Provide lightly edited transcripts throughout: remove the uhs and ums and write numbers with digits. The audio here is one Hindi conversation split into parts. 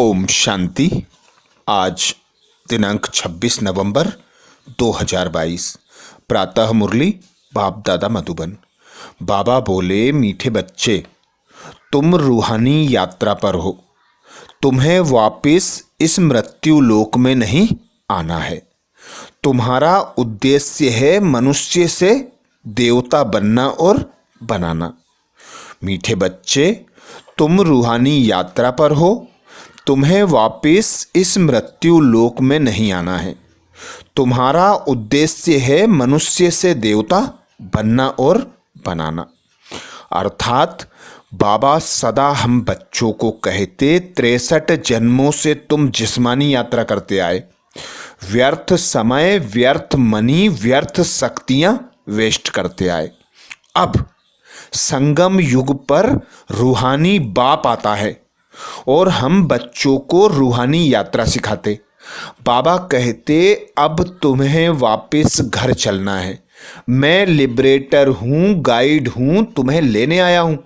ओम शांति। आज दिनांक 26 नवंबर 2022। प्रातः मुरली बाप दादा मधुबन। बाबा बोले, मीठे बच्चे, तुम रूहानी यात्रा पर हो। तुम्हें वापस इस मृत्यु लोक में नहीं आना है। तुम्हारा उद्देश्य है मनुष्य से देवता बनना और बनाना। मीठे बच्चे, तुम रूहानी यात्रा पर हो। तुम्हें वापस इस मृत्यु लोक में नहीं आना है। तुम्हारा उद्देश्य है मनुष्य से देवता बनना और बनाना। अर्थात बाबा सदा हम बच्चों को कहते, 63 जन्मों से तुम जिस्मानी यात्रा करते आए। व्यर्थ समय, व्यर्थ मनी, व्यर्थ शक्तियां वेस्ट करते आए। अब संगम युग पर रूहानी बाप आता है और हम बच्चों को रूहानी यात्रा सिखाते। बाबा कहते, अब तुम्हें वापस घर चलना है। मैं लिबरेटर हूँ, गाइड हूँ, तुम्हें लेने आया हूँ।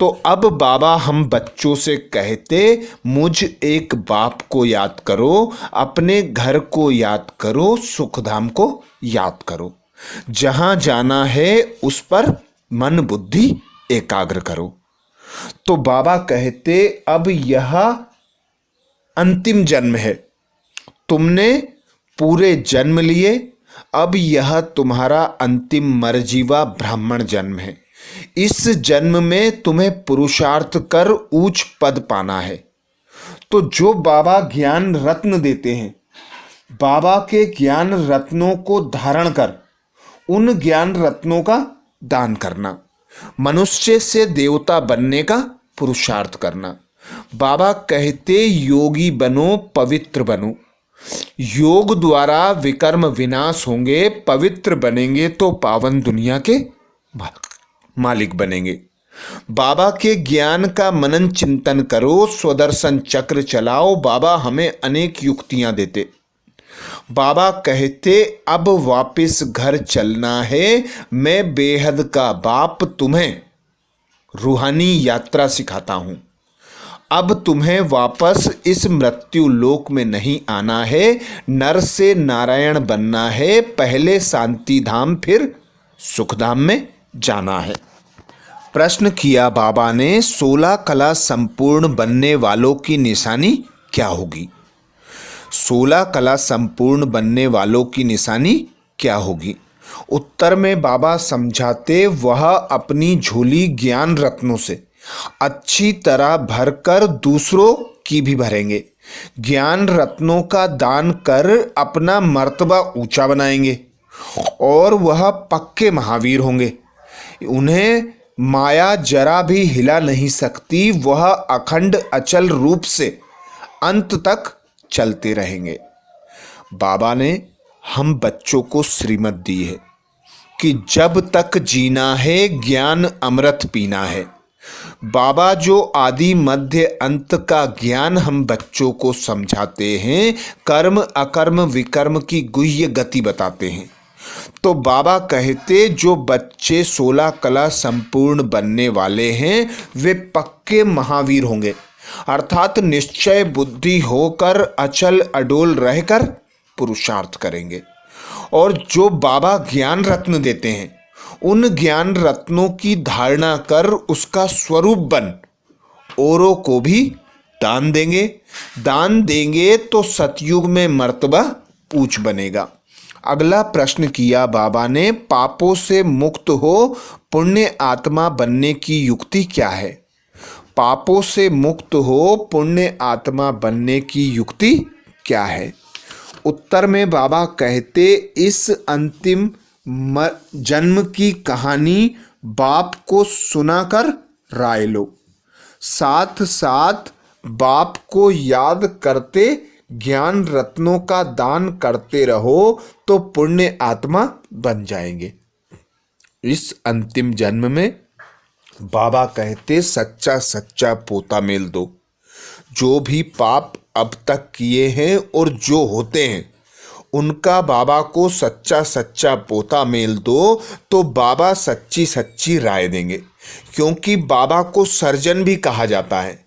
तो अब बाबा हम बच्चों से कहते, मुझ एक बाप को याद करो, अपने घर को याद करो, सुखधाम को याद करो। जहाँ जाना है उस पर मन बुद्धि एकाग्र करो। तो बाबा कहते, अब यह अंतिम जन्म है। तुमने पूरे जन्म लिए, अब यह तुम्हारा अंतिम मरजीवा ब्राह्मण जन्म है। इस जन्म में तुम्हें पुरुषार्थ कर ऊंच पद पाना है। तो जो बाबा ज्ञान रत्न देते हैं, बाबा के ज्ञान रत्नों को धारण कर उन ज्ञान रत्नों का दान करना, मनुष्य से देवता बनने का पुरुषार्थ करना। बाबा कहते, योगी बनो, पवित्र बनो। योग द्वारा विकर्म विनाश होंगे, पवित्र बनेंगे तो पावन दुनिया के मालिक बनेंगे। बाबा के ज्ञान का मनन चिंतन करो, स्वदर्शन चक्र चलाओ। बाबा हमें अनेक युक्तियां देते। बाबा कहते, अब वापस घर चलना है। मैं बेहद का बाप तुम्हें रूहानी यात्रा सिखाता हूं। अब तुम्हें वापस इस मृत्यु लोक में नहीं आना है। नर से नारायण बनना है। पहले शांति धाम, फिर सुखधाम में जाना है। प्रश्न किया बाबा ने, 16 कला संपूर्ण बनने वालों की निशानी क्या होगी? 16 कला संपूर्ण बनने वालों की निशानी क्या होगी? उत्तर में बाबा समझाते, वह अपनी झोली ज्ञान रत्नों से अच्छी तरह भरकर दूसरों की भी भरेंगे। ज्ञान रत्नों का दान कर अपना मर्तबा ऊंचा बनाएंगे और वह पक्के महावीर होंगे। उन्हें माया जरा भी हिला नहीं सकती। वह अखंड अचल रूप से अंत तक चलते रहेंगे। बाबा ने हम बच्चों को श्रीमत दी है कि जब तक जीना है ज्ञान अमृत पीना है। बाबा जो आदि मध्य अंत का ज्ञान हम बच्चों को समझाते हैं, कर्म अकर्म विकर्म की गुह्य गति बताते हैं। तो बाबा कहते, जो बच्चे 16 कला संपूर्ण बनने वाले हैं वे पक्के महावीर होंगे। अर्थात निश्चय बुद्धि होकर अचल अडोल रहकर पुरुषार्थ करेंगे। और जो बाबा ज्ञान रत्न देते हैं, उन ज्ञान रत्नों की धारणा कर उसका स्वरूप बन औरों को भी दान देंगे। दान देंगे तो सतयुग में मर्तबा ऊंच बनेगा। अगला प्रश्न किया बाबा ने, पापों से मुक्त हो पुण्य आत्मा बनने की युक्ति क्या है? पापों से मुक्त हो पुण्य आत्मा बनने की युक्ति क्या है? उत्तर में बाबा कहते, इस अंतिम जन्म की कहानी बाप को सुनाकर राय लो। साथ साथ बाप को याद करते ज्ञान रत्नों का दान करते रहो तो पुण्य आत्मा बन जाएंगे। इस अंतिम जन्म में बाबा कहते, सच्चा सच्चा पोता मेल दो। जो भी पाप अब तक किए हैं और जो होते हैं उनका बाबा को सच्चा सच्चा पोता मेल दो तो बाबा सच्ची सच्ची राय देंगे। क्योंकि बाबा को सर्जन भी कहा जाता है।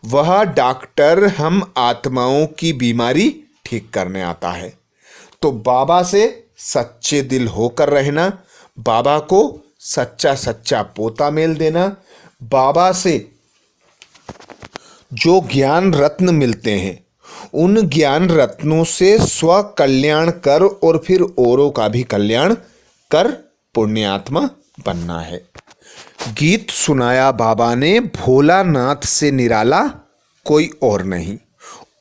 वह डॉक्टर हम आत्माओं की बीमारी ठीक करने आता है। तो बाबा से सच्चे दिल होकर रहना, बाबा को सच्चा सच्चा पोता मेल देना, बाबा से जो ज्ञान रत्न मिलते हैं उन ज्ञान रत्नों से स्व कल्याण कर और फिर औरों का भी कल्याण कर पुण्यात्मा बनना है। गीत सुनाया बाबा ने, भोलानाथ से निराला कोई और नहीं।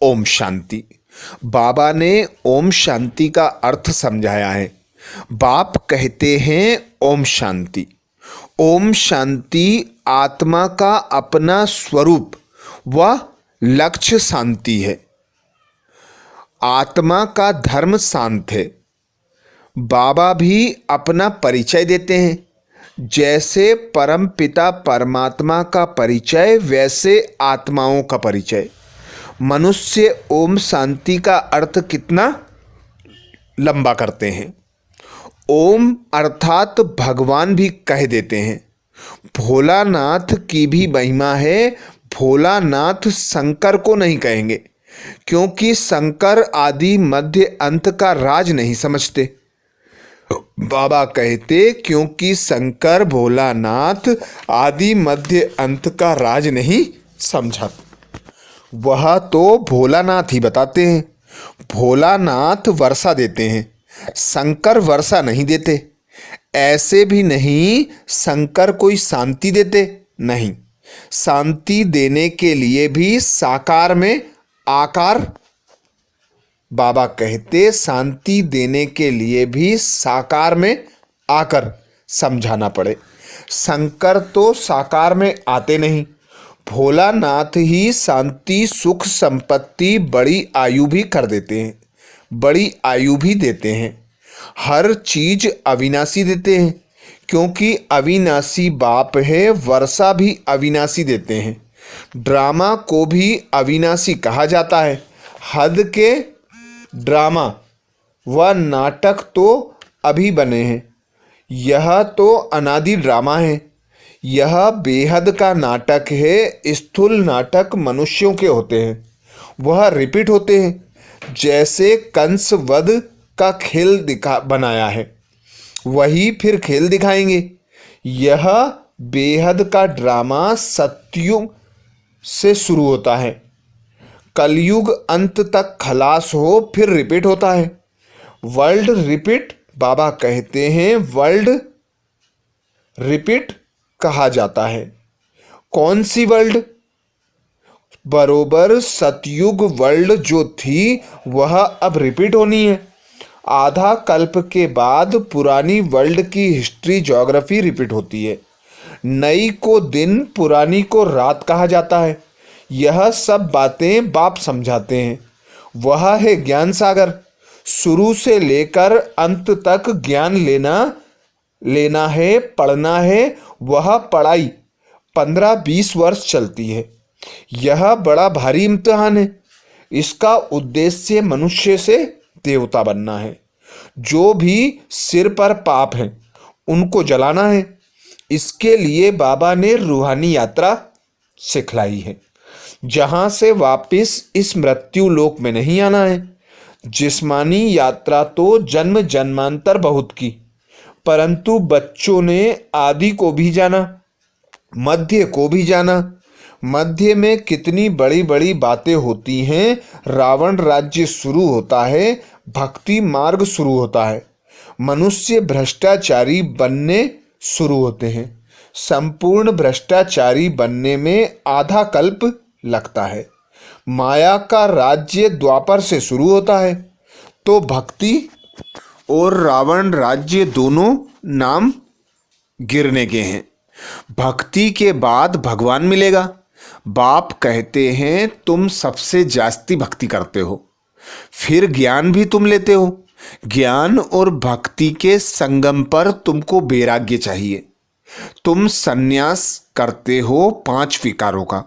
ओम शांति। बाबा ने ओम शांति का अर्थ समझाया है। बाप कहते हैं ओम शांति। ओम शांति आत्मा का अपना स्वरूप व लक्ष्य शांति है। आत्मा का धर्म शांत है। बाबा भी अपना परिचय देते हैं। जैसे परम पिता परमात्मा का परिचय, वैसे आत्माओं का परिचय। मनुष्य ओम शांति का अर्थ कितना लंबा करते हैं। ओम अर्थात भगवान भी कह देते हैं। भोलानाथ की भी महिमा है। भोलानाथ शंकर को नहीं कहेंगे, क्योंकि शंकर आदि मध्य अंत का राज नहीं समझते। बाबा कहते क्योंकि शंकर भोलानाथ आदि मध्य अंत का राज नहीं समझा। वह तो भोलानाथ ही बताते हैं। भोलानाथ वर्षा देते हैं, शंकर वर्षा नहीं देते। ऐसे भी नहीं शंकर कोई शांति देते, नहीं। शांति देने के लिए भी साकार में आकार, बाबा कहते शांति देने के लिए भी साकार में आकर समझाना पड़े। शंकर तो साकार में आते नहीं। भोलानाथ ही शांति सुख संपत्ति बड़ी आयु भी कर देते हैं, बड़ी आयु भी देते हैं। हर चीज अविनाशी देते हैं, क्योंकि अविनाशी बाप है। वर्षा भी अविनाशी देते हैं। ड्रामा को भी अविनाशी कहा जाता है। हद के ड्रामा व नाटक तो अभी बने हैं, यह तो अनादि ड्रामा है। यह बेहद का नाटक है। स्थूल नाटक मनुष्यों के होते हैं, वह रिपीट होते हैं। जैसे कंस वध का खेल बनाया है, वही फिर खेल दिखाएंगे। यह बेहद का ड्रामा सतयुग से शुरू होता है, कलयुग अंत तक खलास हो, फिर रिपीट होता है। वर्ल्ड रिपीट बाबा कहते हैं, वर्ल्ड रिपीट कहा जाता है। कौन सी वर्ल्ड? बरोबर सतयुग वर्ल्ड जो थी वह अब रिपीट होनी है। आधा कल्प के बाद पुरानी वर्ल्ड की हिस्ट्री ज्योग्राफी रिपीट होती है। नई को दिन, पुरानी को रात कहा जाता है। यह सब बातें बाप समझाते हैं। वह है ज्ञान सागर। शुरू से लेकर अंत तक ज्ञान लेना है, पढ़ना है। वह पढ़ाई 15-20 वर्ष चलती है। यह बड़ा भारी इम्तिहान है। इसका उद्देश्य मनुष्य से देवता बनना है। जो भी सिर पर पाप हैं उनको जलाना है। इसके लिए बाबा ने रूहानी यात्रा सिखलाई है, जहां से वापस इस मृत्यु लोक में नहीं आना है। जिस्मानी यात्रा तो जन्म जन्मांतर बहुत की, परंतु बच्चों ने आदि को भी जाना, मध्य को भी जाना। मध्य में कितनी बड़ी बड़ी बातें होती हैं। रावण राज्य शुरू होता है, भक्ति मार्ग शुरू होता है। मनुष्य भ्रष्टाचारी बनने शुरू होते हैं। संपूर्ण भ्रष्टाचारी बनने में आधा कल्प लगता है। माया का राज्य द्वापर से शुरू होता है। तो भक्ति और रावण राज्य दोनों नाम गिरने के हैं। भक्ति के बाद भगवान मिलेगा। बाप कहते हैं तुम सबसे जास्ती भक्ति करते हो, फिर ज्ञान भी तुम लेते हो। ज्ञान और भक्ति के संगम पर तुमको वैराग्य चाहिए। तुम सन्यास करते हो 5 विकारों का।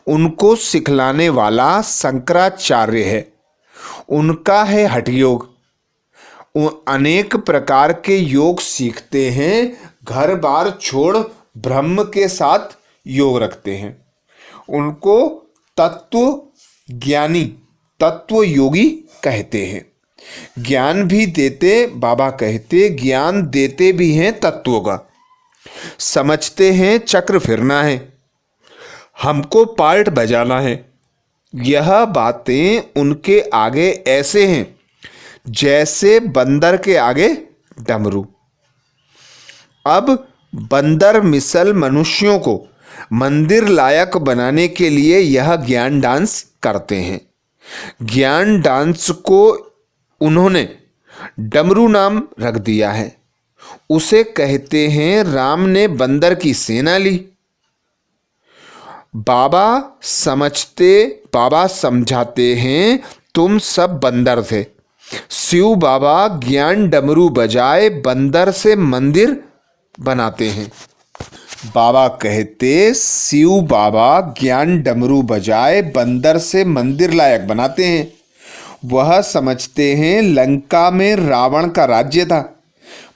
उनको सिखलाने वाला शंकराचार्य है। उनका है हठ योग। अनेक प्रकार के योग सीखते हैं। घर बार छोड़ ब्रह्म के साथ योग रखते हैं। उनको तत्व ज्ञानी, तत्व योगी कहते हैं। ज्ञान भी देते, बाबा कहते ज्ञान देते भी हैं तत्वों का। समझते हैं चक्र फिरना है, हमको पार्ट बजाना है। यह बातें उनके आगे ऐसे हैं जैसे बंदर के आगे डमरू। अब बंदर मिसल मनुष्यों को मंदिर लायक बनाने के लिए यह ज्ञान डांस करते हैं। ज्ञान डांस को उन्होंने डमरू नाम रख दिया है। उसे कहते हैं राम ने बंदर की सेना ली। बाबा समझाते हैं तुम सब बंदर थे। शिव बाबा ज्ञान डमरू बजाए बंदर से मंदिर बनाते हैं। बाबा कहते शिव बाबा ज्ञान डमरू बजाए बंदर से मंदिर लायक बनाते हैं। वह समझते हैं लंका में रावण का राज्य था।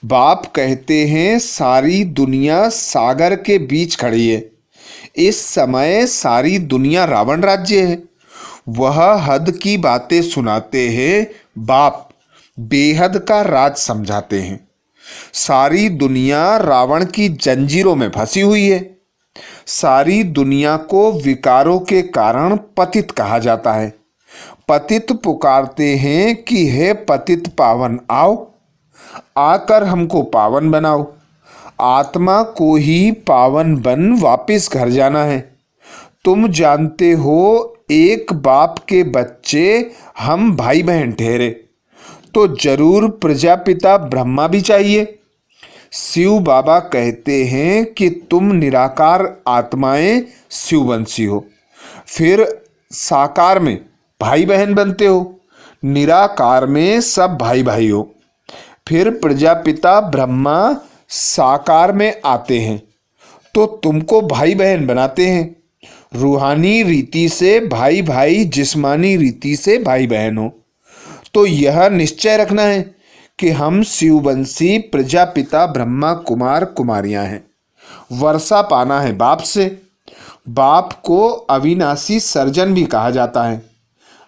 बाप कहते हैं सारी दुनिया सागर के बीच खड़ी है। इस समय सारी दुनिया रावण राज्य है। वह हद की बातें सुनाते हैं। बाप बेहद का राज समझाते हैं। सारी दुनिया रावण की जंजीरों में फंसी हुई है। सारी दुनिया को विकारों के कारण पतित कहा जाता है। पतित पुकारते हैं कि हे पतित पावन आओ, आकर हमको पावन बनाओ। आत्मा को ही पावन बन वापिस घर जाना है। तुम जानते हो एक बाप के बच्चे हम भाई बहन ठहरे तो जरूर प्रजापिता ब्रह्मा भी चाहिए। शिव बाबा कहते हैं कि तुम निराकार आत्माएं शिववंशी हो, फिर साकार में भाई बहन बनते हो, निराकार में सब भाई भाई हो। फिर प्रजापिता ब्रह्मा साकार में आते हैं तो तुमको भाई बहन बनाते हैं। रूहानी रीति से भाई भाई, जिस्मानी रीति से भाई बहन हो। तो यह निश्चय रखना है कि हम शिववंशी प्रजापिता ब्रह्मा कुमार कुमारियां हैं। वर्षा पाना है बाप से। बाप को अविनाशी सर्जन भी कहा जाता है।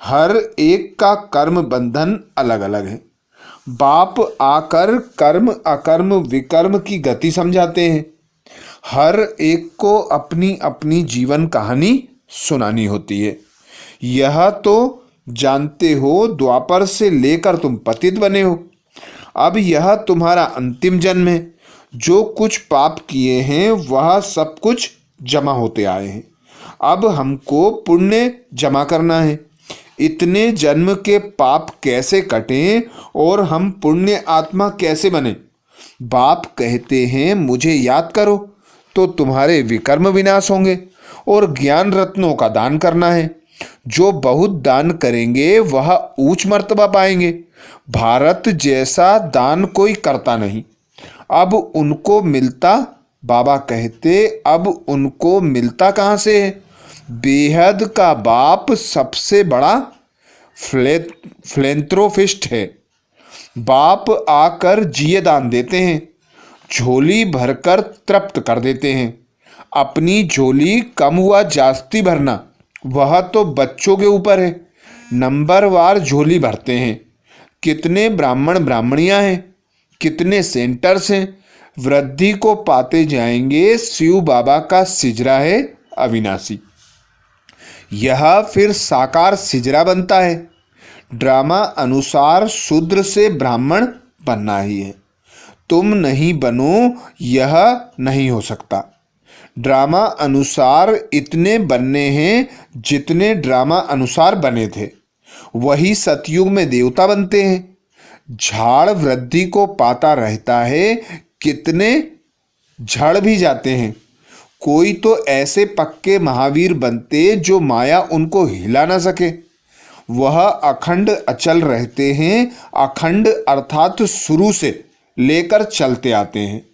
हर एक का कर्म बंधन अलग अलग है। बाप आकर कर्म अकर्म विकर्म की गति समझाते हैं। हर एक को अपनी अपनी जीवन कहानी सुनानी होती है। यह तो जानते हो द्वापर से लेकर तुम पतित बने हो। अब यह तुम्हारा अंतिम जन्म है। जो कुछ पाप किए हैं वह सब कुछ जमा होते आए हैं। अब हमको पुण्य जमा करना है। इतने जन्म के पाप कैसे कटें और हम पुण्य आत्मा कैसे बने? बाप कहते हैं मुझे याद करो तो तुम्हारे विकर्म विनाश होंगे। और ज्ञान रत्नों का दान करना है। जो बहुत दान करेंगे वह ऊंच मर्तबा पाएंगे। भारत जैसा दान कोई करता नहीं। अब उनको मिलता, बाबा कहते अब उनको मिलता कहाँ से है? बेहद का बाप सबसे बड़ा फिलैंथ्रोपिस्ट है। बाप आकर जिये दान देते हैं, झोली भरकर तृप्त कर देते हैं। अपनी झोली कम हुआ जास्ती भरना वह तो बच्चों के ऊपर है। नंबरवार झोली भरते हैं। कितने ब्राह्मण ब्राह्मणियां हैं, कितने सेंटर्स हैं। वृद्धि को पाते जाएंगे। शिव बाबा का सिजरा है अविनाशी। यह फिर साकार सिजरा बनता है। ड्रामा अनुसार शूद्र से ब्राह्मण बनना ही है। तुम नहीं बनो, यह नहीं हो सकता। ड्रामा अनुसार इतने बनने हैं जितने ड्रामा अनुसार बने थे। वही सतयुग में देवता बनते हैं। झाड़ वृद्धि को पाता रहता है, कितने झड़ भी जाते हैं। कोई तो ऐसे पक्के महावीर बनते जो माया उनको हिला ना सके। वह अखंड अचल रहते हैं। अखंड अर्थात शुरू से लेकर चलते आते हैं।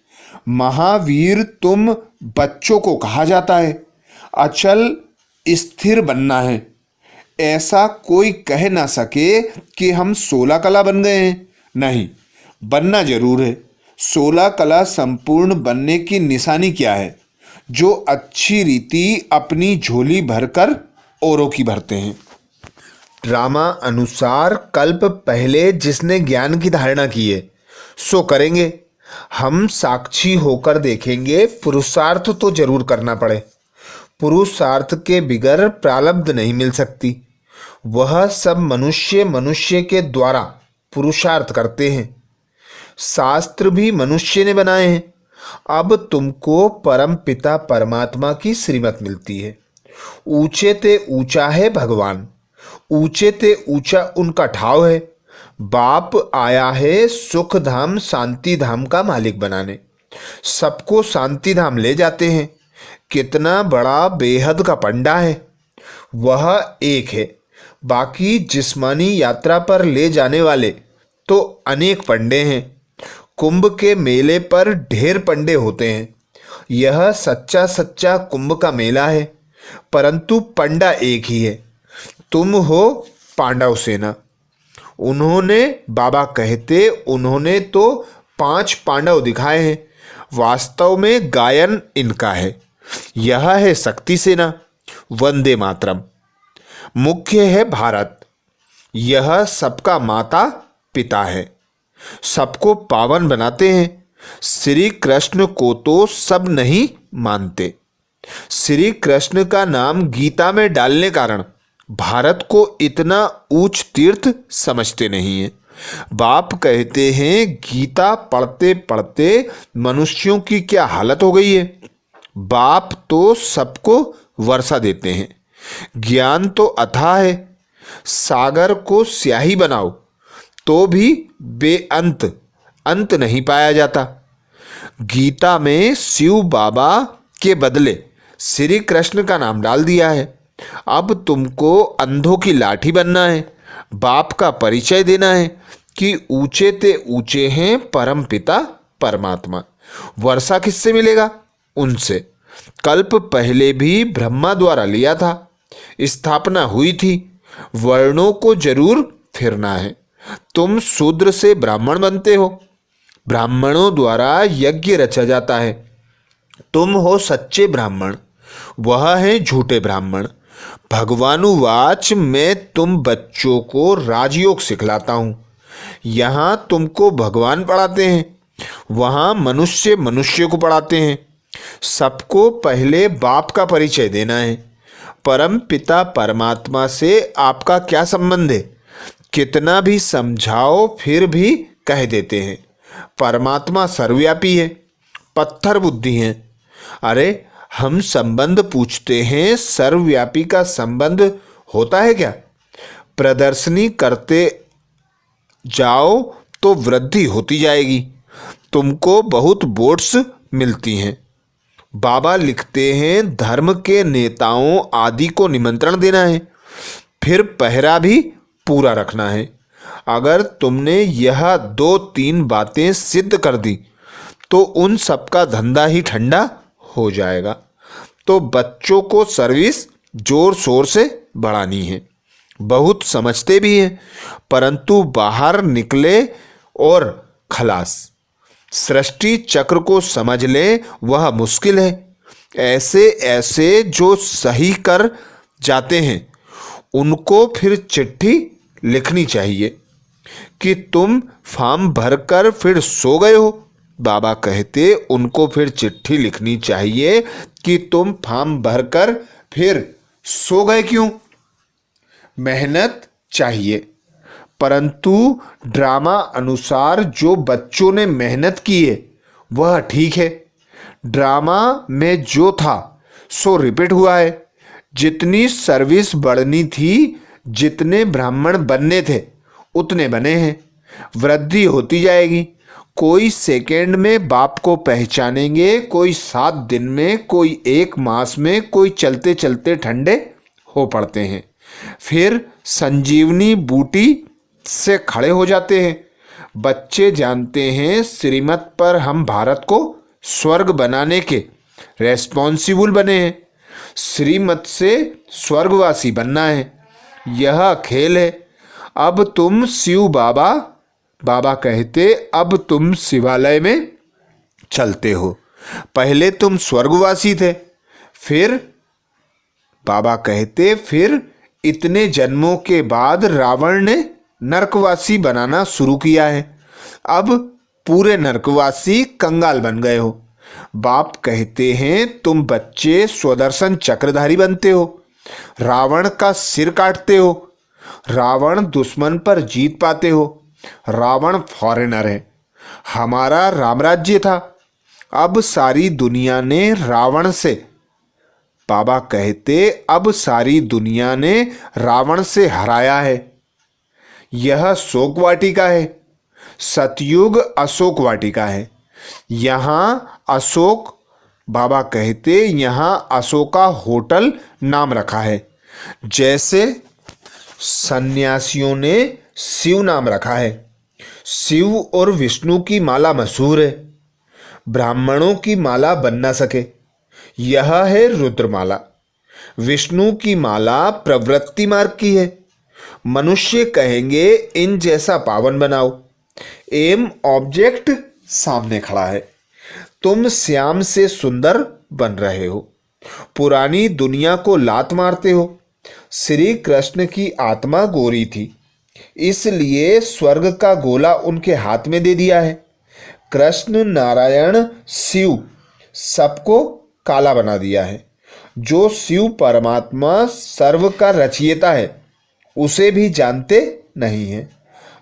महावीर तुम बच्चों को कहा जाता है। अचल स्थिर बनना है। ऐसा कोई कह ना सके कि हम 16 कला बन गए हैं। नहीं, बनना जरूर है। 16 कला संपूर्ण बनने की निशानी क्या है? जो अच्छी रीति अपनी झोली भरकर औरों की भरते हैं। ड्रामा अनुसार कल्प पहले जिसने ज्ञान की धारणा की है सो करेंगे। हम साक्षी होकर देखेंगे। पुरुषार्थ तो जरूर करना पड़े। पुरुषार्थ के बिगर प्रारब्ध नहीं मिल सकती। वह सब मनुष्य मनुष्य के द्वारा पुरुषार्थ करते हैं। शास्त्र भी मनुष्य ने बनाए हैं। अब तुमको परम पिता परमात्मा की श्रीमत मिलती है। ऊंचे ते ऊंचा है भगवान, ऊंचे ते ऊंचा उनका ठाव है। बाप आया है सुख धाम शांति धाम का मालिक बनाने। सबको शांति धाम ले जाते हैं। कितना बड़ा बेहद का पंडा है। वह एक है। बाकी जिस्मानी यात्रा पर ले जाने वाले तो अनेक पंडे हैं। कुंभ के मेले पर ढेर पंडे होते हैं। यह सच्चा सच्चा कुंभ का मेला है, परंतु पंडा एक ही है। तुम हो पांडव सेना। उन्होंने बाबा कहते उन्होंने तो 5 पांडव दिखाए हैं। वास्तव में गायन इनका है। यह है शक्ति सेना। वंदे मातरम। मुख्य है भारत। यह सबका माता पिता है। सबको पावन बनाते हैं। श्री कृष्ण को तो सब नहीं मानते। श्री कृष्ण का नाम गीता में डालने कारण भारत को इतना ऊंच तीर्थ समझते नहीं है। बाप कहते हैं गीता पढ़ते पढ़ते मनुष्यों की क्या हालत हो गई है। बाप तो सबको वर्षा देते हैं। ज्ञान तो अथाह है। सागर को स्याही बनाओ तो भी बेअंत अंत नहीं पाया जाता। गीता में शिव बाबा के बदले श्री कृष्ण का नाम डाल दिया है। अब तुमको अंधों की लाठी बनना है। बाप का परिचय देना है कि ऊंचे ते ऊंचे हैं परम पिता परमात्मा। वर्षा किससे मिलेगा? उनसे। कल्प पहले भी ब्रह्मा द्वारा लिया था। स्थापना हुई थी। वर्णों को जरूर फिरना है। तुम शूद्र से ब्राह्मण बनते हो। ब्राह्मणों द्वारा यज्ञ रचा जाता है। तुम हो सच्चे ब्राह्मण, वह है झूठे ब्राह्मण। भगवानुवाच मैं तुम बच्चों को राजयोग सिखलाता हूं। यहां तुमको भगवान पढ़ाते हैं, वहां मनुष्य मनुष्य को पढ़ाते हैं। सबको पहले बाप का परिचय देना है। परम पिता परमात्मा से आपका क्या संबंध है? कितना भी समझाओ फिर भी कह देते हैं परमात्मा सर्वव्यापी है, पत्थर बुद्धि है। अरे हम संबंध पूछते हैं, सर्वव्यापी का संबंध होता है क्या? प्रदर्शनी करते जाओ तो वृद्धि होती जाएगी। तुमको बहुत वोट्स मिलती हैं। बाबा लिखते हैं धर्म के नेताओं आदि को निमंत्रण देना है, फिर पहरा भी पूरा रखना है। अगर तुमने यह 2-3 बातें सिद्ध कर दी तो उन सबका धंधा ही ठंडा हो जाएगा। तो बच्चों को सर्विस जोर शोर से बढ़ानी है। बहुत समझते भी हैं, परंतु बाहर निकले और खलास। सृष्टि चक्र को समझ ले वह मुश्किल है। ऐसे ऐसे जो सही कर जाते हैं उनको फिर चिट्ठी लिखनी चाहिए कि तुम फॉर्म भरकर फिर सो गए हो। बाबा कहते उनको फिर चिट्ठी लिखनी चाहिए कि तुम फॉर्म भरकर फिर सो गए क्यों? मेहनत चाहिए। परंतु ड्रामा अनुसार जो बच्चों ने मेहनत की है वह ठीक है। ड्रामा में जो था सो रिपीट हुआ है। जितनी सर्विस बढ़नी थी, जितने ब्राह्मण बनने थे उतने बने हैं। वृद्धि होती जाएगी। कोई सेकेंड में बाप को पहचानेंगे, कोई 7 दिन में, कोई 1 मास में, कोई चलते चलते ठंडे हो पड़ते हैं। फिर संजीवनी बूटी से खड़े हो जाते हैं। बच्चे जानते हैं श्रीमत पर हम भारत को स्वर्ग बनाने के रेस्पॉन्सिबल बने हैं। श्रीमत से स्वर्गवासी बनना है, यह खेल है। अब तुम शिव बाबा बाबा कहते अब तुम शिवालय में चलते हो। पहले तुम स्वर्गवासी थे, फिर बाबा कहते, फिर इतने जन्मों के बाद रावण ने नरकवासी बनाना शुरू किया है। अब पूरे नरकवासी कंगाल बन गए हो। बाप कहते हैं, तुम बच्चे स्वदर्शन चक्रधारी बनते हो, रावण का सिर काटते हो, रावण दुश्मन पर जीत पाते हो। रावण फॉरेनर है, हमारा रामराज्य था। अब सारी दुनिया ने रावण से, बाबा कहते, अब सारी दुनिया ने रावण से हराया है। यह शोक वाटिका है, सतयुग अशोक वाटिका है। यहाँ अशोक, बाबा कहते, यहाँ अशोका होटल नाम रखा है, जैसे सन्यासियों ने शिव नाम रखा है। शिव और विष्णु की माला मशहूर है, ब्राह्मणों की माला बन ना सके, यह है रुद्रमाला। विष्णु की माला प्रवृत्ति मार्ग की है। मनुष्य कहेंगे इन जैसा पावन बनाओ। एम ऑब्जेक्ट सामने खड़ा है, तुम श्याम से सुंदर बन रहे हो, पुरानी दुनिया को लात मारते हो। श्री कृष्ण की आत्मा गोरी थी, इसलिए स्वर्ग का गोला उनके हाथ में दे दिया है। कृष्ण, नारायण, शिव सबको काला बना दिया है। जो शिव परमात्मा सर्व का रचयिता है, उसे भी जानते नहीं हैं।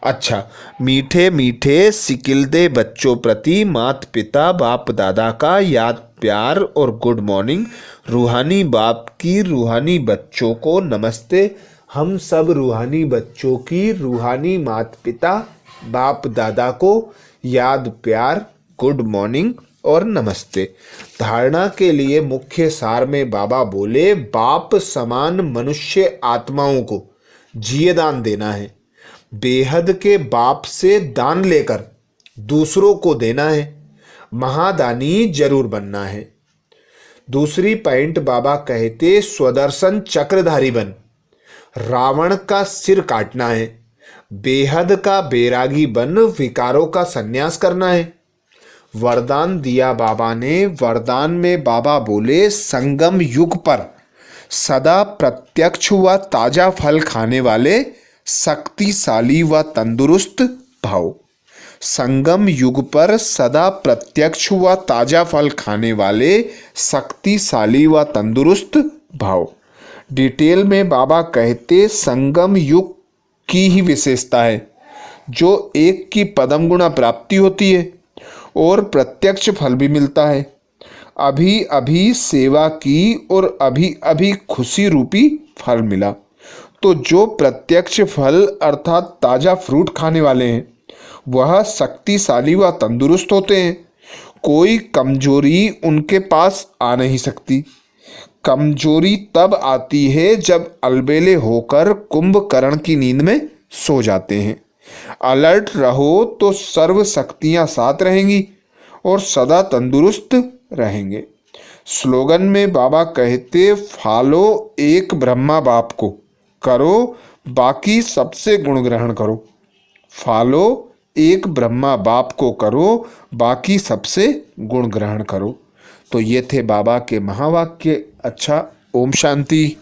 अच्छा, मीठे मीठे सिकिलदे बच्चों प्रति मात पिता बाप दादा का याद प्यार और गुड मॉर्निंग। रूहानी बाप की रूहानी बच्चों को नमस्ते। हम सब रूहानी बच्चों की रूहानी मात पिता बाप दादा को याद प्यार, गुड मॉर्निंग और नमस्ते। धारणा के लिए मुख्य सार में बाबा बोले, बाप समान मनुष्य आत्माओं को जिये दान देना है। बेहद के बाप से दान लेकर दूसरों को देना है। महादानी जरूर बनना है। दूसरी पॉइंट बाबा कहते, स्वदर्शन चक्रधारी बन, रावण का सिर काटना है। बेहद का बैरागी बन, विकारों का संन्यास करना है। वरदान दिया बाबा ने। वरदान में बाबा बोले, संगम युग पर सदा प्रत्यक्ष व ताजा फल खाने वाले शक्तिशाली व तंदुरुस्त भाव। संगम युग पर सदा प्रत्यक्ष व ताजा फल खाने वाले शक्तिशाली व तंदुरुस्त भाव। डिटेल में बाबा कहते, संगम युग की ही विशेषता है जो एक की पदम गुणा प्राप्ति होती है और प्रत्यक्ष फल भी मिलता है। अभी अभी सेवा की और अभी अभी खुशी रूपी फल मिला। तो जो प्रत्यक्ष फल अर्थात ताजा फ्रूट खाने वाले हैं, वह शक्तिशाली व तंदुरुस्त होते हैं। कोई कमजोरी उनके पास आ नहीं सकती। कमजोरी तब आती है जब अलबेले होकर कुंभकर्ण की नींद में सो जाते हैं। अलर्ट रहो तो सर्व शक्तियां साथ रहेंगी और सदा तंदुरुस्त रहेंगे। स्लोगन में बाबा कहते, फॉलो एक ब्रह्मा बाप को करो, बाकी सबसे गुण ग्रहण करो। फॉलो एक ब्रह्मा बाप को करो, बाकी सबसे गुण ग्रहण करो। तो ये थे बाबा के महावाक्य। अच्छा, ओम शांति।